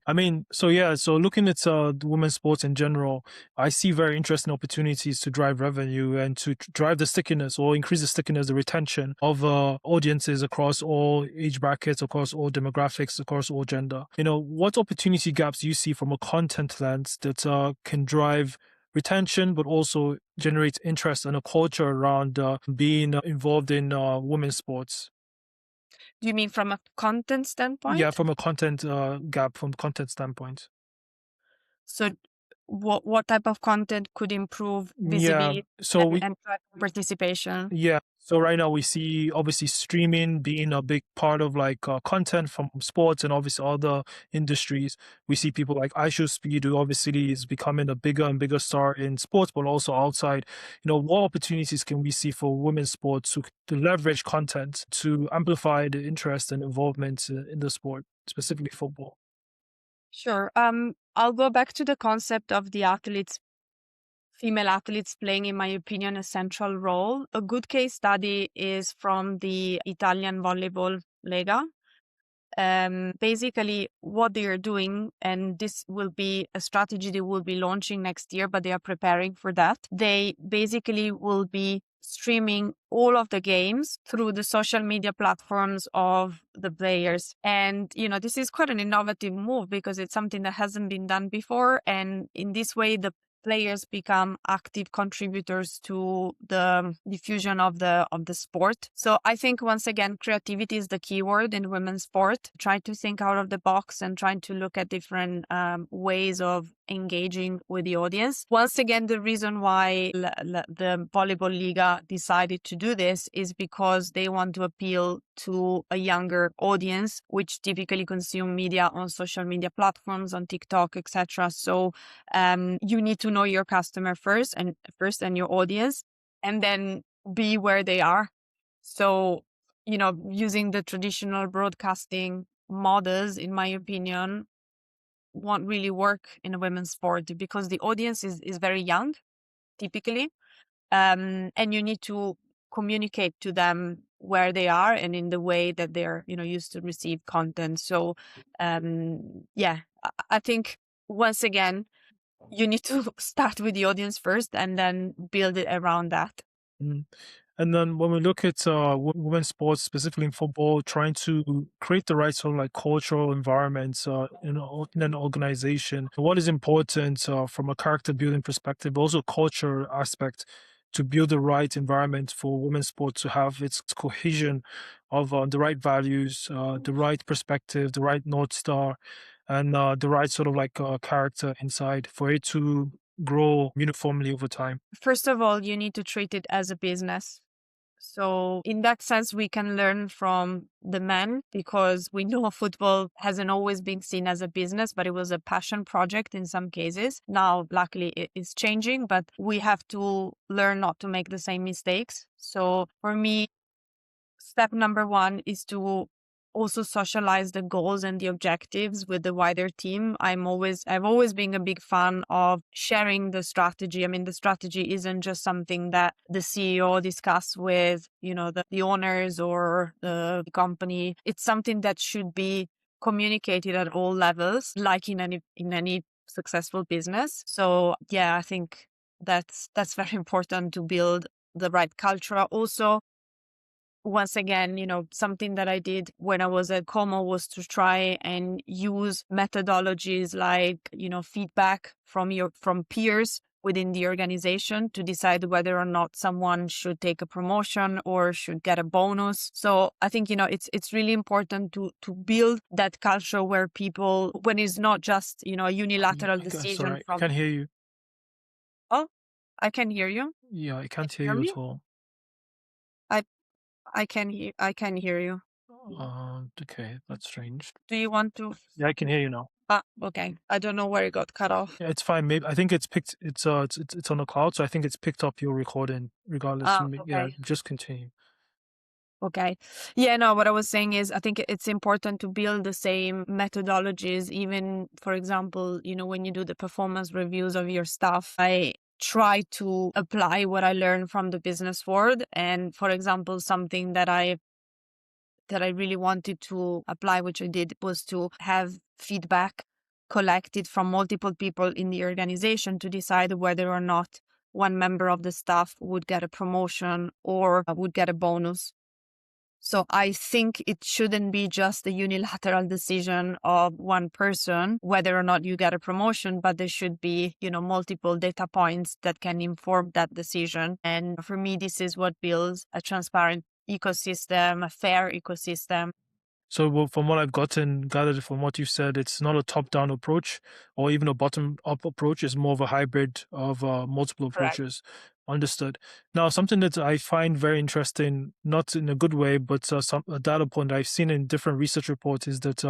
So looking at the women's sports in general, I see very interesting opportunities to drive revenue and to drive the stickiness or increase the stickiness, the retention of audiences across all age brackets, across all demographics, across all gender. What opportunity gaps do you see from a content lens that can drive retention, but also generate interest and a culture around being involved in women's sports? Do you mean from a content standpoint? Yeah, from a content gap, from content standpoint. So what type of content could improve Yeah. visibility So and drive participation? yeah. So right now we see obviously streaming being a big part of like content from sports and obviously other industries. We see people like Speed, who obviously is becoming a bigger and bigger star in sports, but also outside. What opportunities can we see for women's sports to leverage content to amplify the interest and involvement in the sport, specifically football? Sure. I'll go back to the concept of the female athletes playing, in my opinion, a central role. A good case study is from the Italian volleyball Lega. Basically, what they are doing, and this will be a strategy they will be launching next year, but they are preparing for that. They basically will be streaming all of the games through the social media platforms of the players. And, this is quite an innovative move because it's something that hasn't been done before. And in this way, the players become active contributors to the diffusion of the sport. So I think once again, creativity is the key word in women's sport. Try to think out of the box and trying to look at different ways of engaging with the audience. Once again, the reason why the Volleyball Liga decided to do this is because they want to appeal to a younger audience, which typically consume media on social media platforms, on TikTok, etc. So you need to know your customer first and your audience, and then be where they are. So, using the traditional broadcasting models, in my opinion, won't really work in a women's sport because the audience is very young, typically. And you need to communicate to them where they are and in the way that they're, used to receive content. So, I think once again, you need to start with the audience first and then build it around that. Mm. And then when we look at women's sports, specifically in football, trying to create the right sort of like cultural environments in an organization, what is important from a character building perspective, but also culture aspect, to build the right environment for women's sport to have its cohesion of the right values, the right perspective, the right North Star, and the right sort of like character inside for it to grow uniformly over time. First of all, you need to treat it as a business. So in that sense, we can learn from the men because we know football hasn't always been seen as a business, but it was a passion project in some cases. Now, luckily, it is changing, but we have to learn not to make the same mistakes. So for me, step number one is to also socialize the goals and the objectives with the wider team. I've always been a big fan of sharing the strategy. I mean, the strategy isn't just something that the CEO discuss with, the owners or the company. It's something that should be communicated at all levels, like in any successful business. So yeah, I think that's very important to build the right culture. Also, once again, something that I did when I was at Como was to try and use methodologies like, feedback from peers within the organization to decide whether or not someone should take a promotion or should get a bonus. So I think, it's really important to build that culture where people, when it's not just, a unilateral decision. Sorry, I can't hear you. Oh, I can hear you. Yeah, I can't Can hear you me? at all. I can hear you. Okay, that's strange. Do you want to? Yeah, I can hear you now. Okay. I don't know where it got cut off. Yeah, it's fine. Maybe I think it's picked. It's on the cloud, so I think it's picked up your recording regardless. Yeah, Okay. just continue. Okay. Yeah, no, what I was saying is I think it's important to build the same methodologies, even, for example, when you do the performance reviews of your stuff. I try to apply what I learned from the business world. And for example, something that I really wanted to apply, which I did, was to have feedback collected from multiple people in the organization to decide whether or not one member of the staff would get a promotion or would get a bonus. So I think it shouldn't be just a unilateral decision of one person whether or not you get a promotion, but there should be, multiple data points that can inform that decision. And for me, this is what builds a transparent ecosystem, a fair ecosystem. So from what I've gathered from what you've said, it's not a top-down approach or even a bottom-up approach. It's more of a hybrid of multiple Correct. approaches. Understood. Now, something that I find very interesting, not in a good way, but a data point I've seen in different research reports is that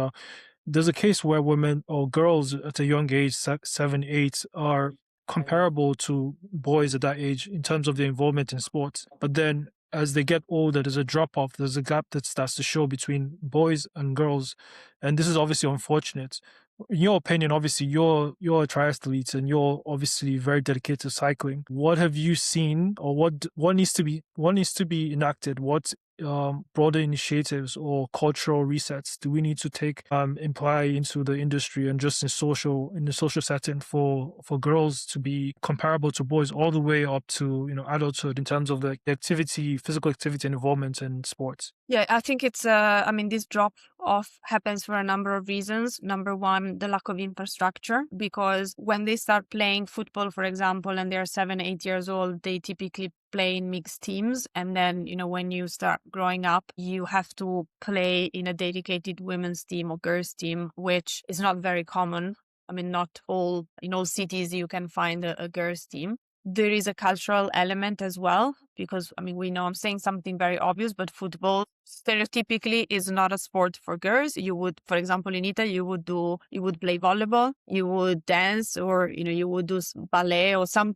there's a case where women or girls at a young age, 7, 8, are comparable to boys at that age in terms of their involvement in sports. But then as they get older, there's a drop off, there's a gap that starts to show between boys and girls. And this is obviously unfortunate. In your opinion, obviously you're a triathlete and you're obviously very dedicated to cycling. What have you seen, or what needs to be enacted? What broader initiatives or cultural resets do we need to take imply into the industry and just in the social setting for girls to be comparable to boys all the way up to adulthood in terms of the activity, physical activity and involvement in sports? Yeah, I think it's, this drop off happens for a number of reasons. Number one, the lack of infrastructure, because when they start playing football, for example, and they're 7, 8 years old, they typically play in mixed teams. And then, when you start growing up, you have to play in a dedicated women's team or girls team, which is not very common. Not in all cities you can find a girls team. There is a cultural element as well, because we know I'm saying something very obvious, but football stereotypically is not a sport for girls. You would, for example, in Italy, you would play volleyball, you would dance, or you would do ballet or some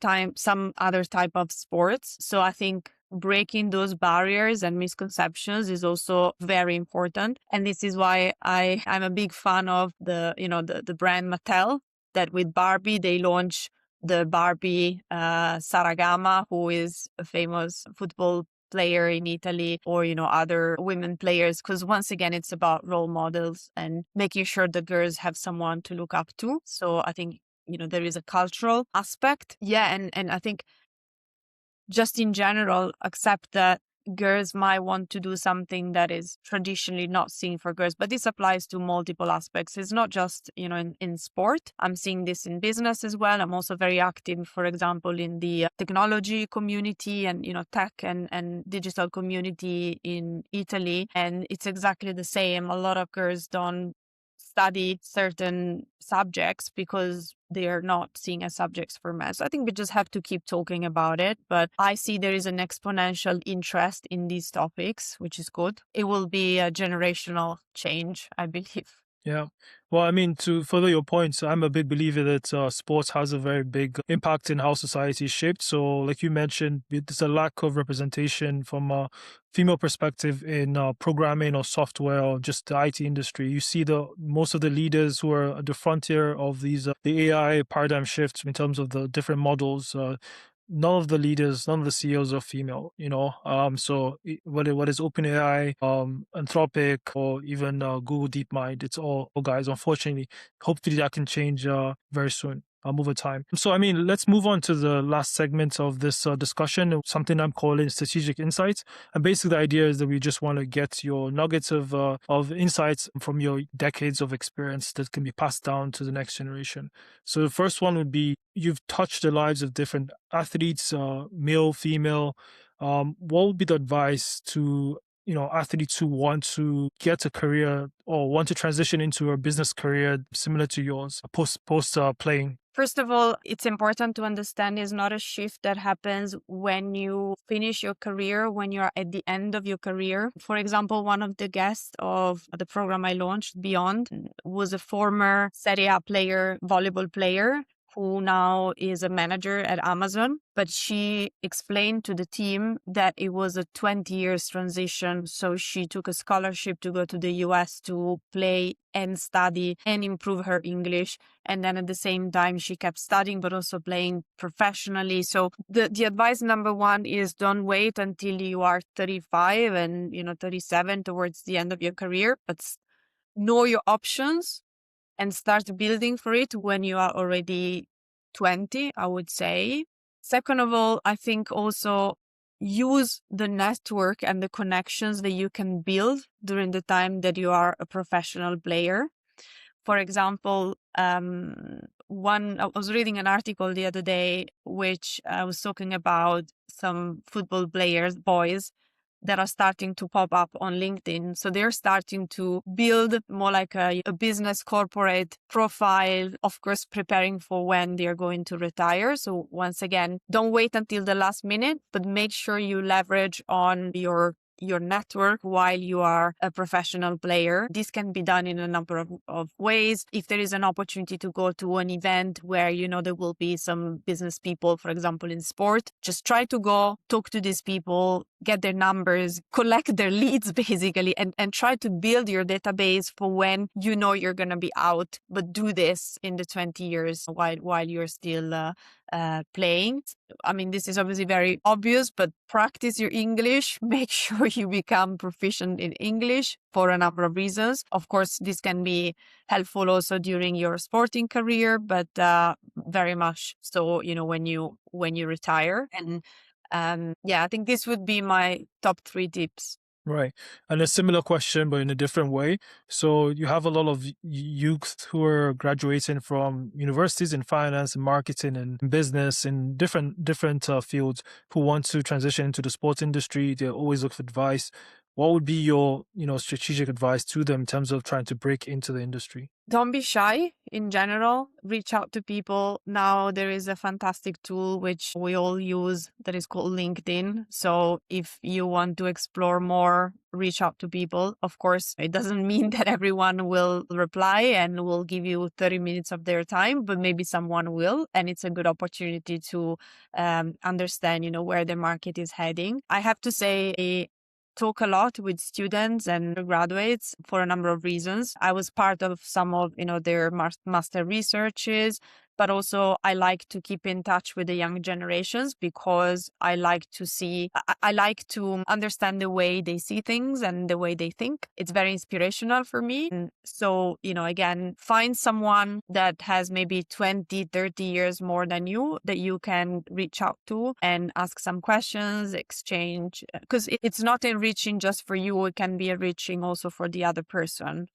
other type of sports. So I think breaking those barriers and misconceptions is also very important. And this is why I'm a big fan of the brand Mattel, that with Barbie, they launch the Barbie Saragama, who is a famous football player in Italy, or, other women players. Because once again, it's about role models and making sure the girls have someone to look up to. So I think, there is a cultural aspect. Yeah. And I think just in general, accept that girls might want to do something that is traditionally not seen for girls, but this applies to multiple aspects. It's not just, in sport. I'm seeing this in business as well. I'm also very active, for example, in the technology community and, tech and digital community in Italy. And it's exactly the same. A lot of girls don't study certain subjects because they are not seen as subjects for men. So I think we just have to keep talking about it. But I see there is an exponential interest in these topics, which is good. It will be a generational change, I believe. Yeah. Well, to further your points, I'm a big believer that sports has a very big impact in how society is shaped. So, like you mentioned, there's a lack of representation from a female perspective in programming or software or just the IT industry. You see most of the leaders who are at the frontier of these the AI paradigm shifts in terms of the different models. None of the leaders, none of the CEOs are female, so whether it's OpenAI, Anthropic, or even Google DeepMind, it's all guys, unfortunately. Hopefully that can change very soon. Over time. So, let's move on to the last segment of this discussion, something I'm calling strategic insights. And basically, the idea is that we just want to get your nuggets of insights from your decades of experience that can be passed down to the next generation. So, the first one would be, you've touched the lives of different athletes, male, female. What would be the advice to athletes who want to get a career or want to transition into a business career similar to yours post playing? First of all, it's important to understand it's not a shift that happens when you finish your career, when you're at the end of your career. For example, one of the guests of the program I launched, Beyond, was a former Serie A player, volleyball player, who now is a manager at Amazon. But she explained to the team that it was a 20 years transition. So she took a scholarship to go to the US to play and study and improve her English. And then at the same time, she kept studying, but also playing professionally. So the advice number one is, don't wait until you are 35 and 37 towards the end of your career, but know your options and start building for it when you are already 20, I would say. Second of all, I think also use the network and the connections that you can build during the time that you are a professional player. For example, I was reading an article the other day, which was talking about some football players, boys, that are starting to pop up on LinkedIn. So they're starting to build more like a business corporate profile, of course, preparing for when they're going to retire. So once again, don't wait until the last minute, but make sure you leverage on your network while you are a professional player. This can be done in a number of ways. If there is an opportunity to go to an event where, there will be some business people, for example, in sport, just try to go talk to these people, get their numbers, collect their leads basically, and try to build your database for when you're going to be out. But do this in the 20 years while you're still playing. I mean, this is obviously very obvious, but practice your English. Make sure you become proficient in English for a number of reasons. Of course, this can be helpful also during your sporting career, but very much so, when you retire. And I think this would be my top 3 tips. Right. And a similar question, but in a different way. So you have a lot of youth who are graduating from universities in finance and marketing and business in different fields who want to transition into the sports industry. They always look for advice. What would be your, strategic advice to them in terms of trying to break into the industry? Don't be shy in general. Reach out to people. Now there is a fantastic tool which we all use that is called LinkedIn. So if you want to explore more, reach out to people. Of course, it doesn't mean that everyone will reply and will give you 30 minutes of their time, but maybe someone will. And it's a good opportunity to understand, where the market is heading. I have to say, talk a lot with students and graduates for a number of reasons. I was part of some of, their master researches, but also I like to keep in touch with the young generations because I like to understand the way they see things and the way they think. It's very inspirational for me. And so, again, find someone that has maybe 20, 30 years more than you that you can reach out to and ask some questions, exchange, because it's not enriching just for you. It can be enriching also for the other person.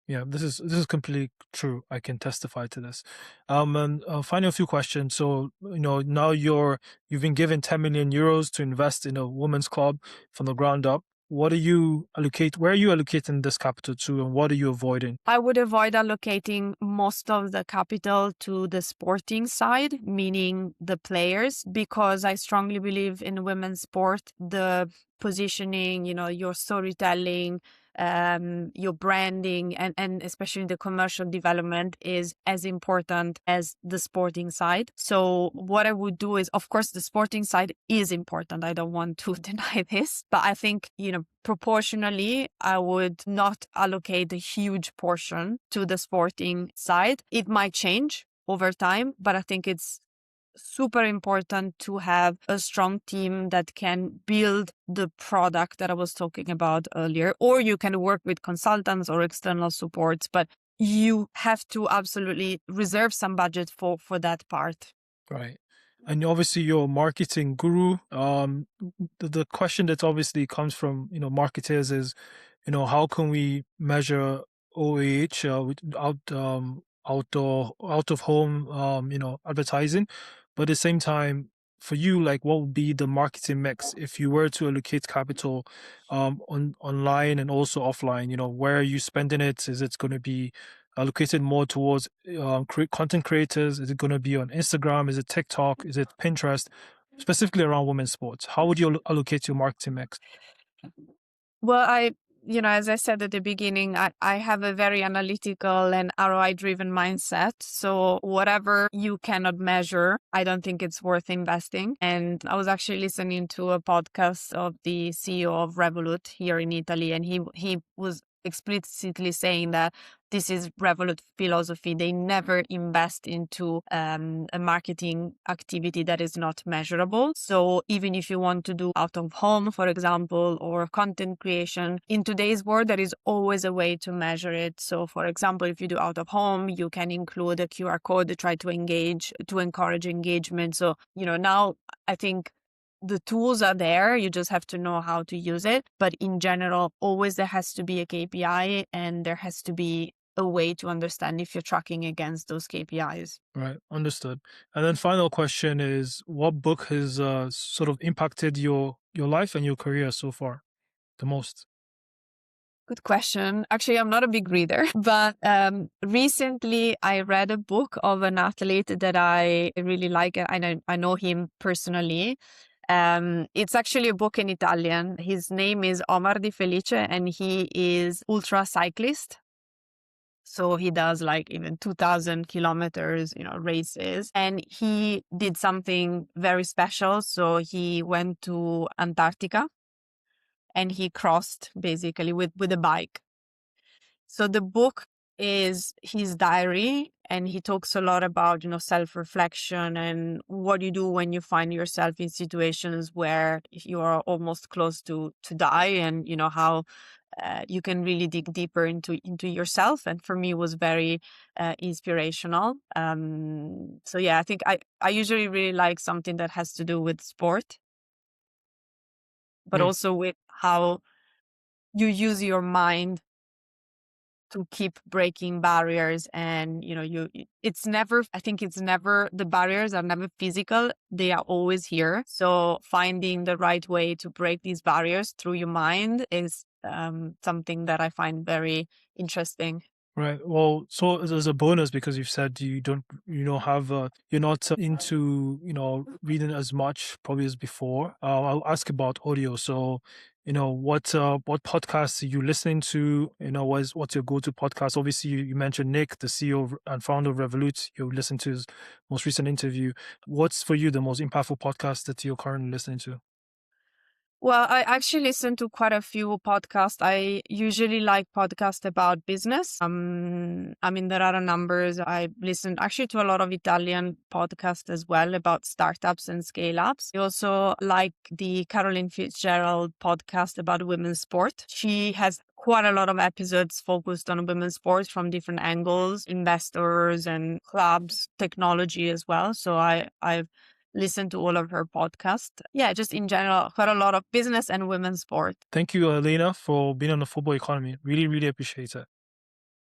Yeah, this is completely true. I can testify to this. And final few questions. So, now you've been given 10 million euros to invest in a women's club from the ground up. Where are you allocating this capital to, and what are you avoiding? I would avoid allocating most of the capital to the sporting side, meaning the players, because I strongly believe in women's sport, the positioning, your storytelling, your branding, and especially the commercial development is as important as the sporting side. So what I would do is, of course, the sporting side is important. I don't want to deny this, but I think, proportionally, I would not allocate a huge portion to the sporting side. It might change over time, but I think it's super important to have a strong team that can build the product that I was talking about earlier, or you can work with consultants or external supports, but you have to absolutely reserve some budget for that part. Right. And obviously you're a marketing guru. The question that obviously comes from, marketers is, how can we measure OAH out of home, advertising? But at the same time, for you, like, what would be the marketing mix if you were to allocate capital, online and also offline? Where are you spending it? Is it going to be allocated more towards content creators? Is it going to be on Instagram? Is it TikTok? Is it Pinterest? Specifically around women's sports, how would you allocate your marketing mix? Well, as I said at the beginning, I have a very analytical and ROI driven mindset. So whatever you cannot measure, I don't think it's worth investing. And I was actually listening to a podcast of the CEO of Revolut here in Italy, and he was explicitly saying that this is Revolut philosophy. They never invest into a marketing activity that is not measurable. So even if you want to do out of home, for example, or content creation, in today's world, there is always a way to measure it. So for example, if you do out of home, you can include a QR code to try to encourage engagement. So, now I think the tools are there. You just have to know how to use it. But in general, always there has to be a KPI and there has to be a way to understand if you're tracking against those KPIs. Right, understood. And then final question is, what book has sort of impacted your life and your career so far the most? Good question. Actually, I'm not a big reader, but recently I read a book of an athlete that I really like. I know him personally. It's actually a book in Italian. His name is Omar Di Felice, and he is ultra cyclist. So he does like even 2000 kilometers, races. And he did something very special. So he went to Antarctica and he crossed basically with a bike. So the book is his diary, and he talks a lot about, self-reflection and what you do when you find yourself in situations where you are almost close to die, and how you can really dig deeper into yourself. And for me, it was very inspirational. So yeah, I think I usually really like something that has to do with sport, but Great. also with how you use your mind to keep breaking barriers. And the barriers are never physical, they are always here. So finding the right way to break these barriers through your mind is something that I find very interesting. Right. Well, so as a bonus, because you've said you don't, you're not into, reading as much probably as before. I'll ask about audio. So, what podcasts are you listening to? What's your go-to podcast? Obviously, you mentioned Nick, the CEO and founder of Revolut. You listened to his most recent interview. What's for you the most impactful podcast that you're currently listening to? Well, I actually listen to quite a few podcasts. I usually like podcasts about business. I mean, there are numbers. I listen actually to a lot of Italian podcasts as well about startups and scale ups. I also like the Caroline Fitzgerald podcast about women's sport. She has quite a lot of episodes focused on women's sports from different angles, investors and clubs, technology as well. So I've listen to all of her podcasts. Yeah, just in general, quite a lot of business and women's sport. Thank you, Elena, for being on the Football Economy. Really, really appreciate it.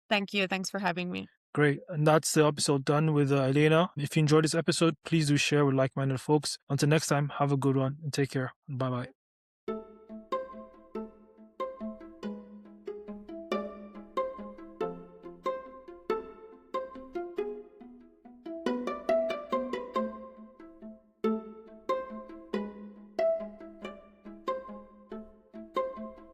Thank you. Thanks for having me. Great. And that's the episode done with Elena. If you enjoyed this episode, please do share with like-minded folks. Until next time, have a good one and take care. Bye-bye.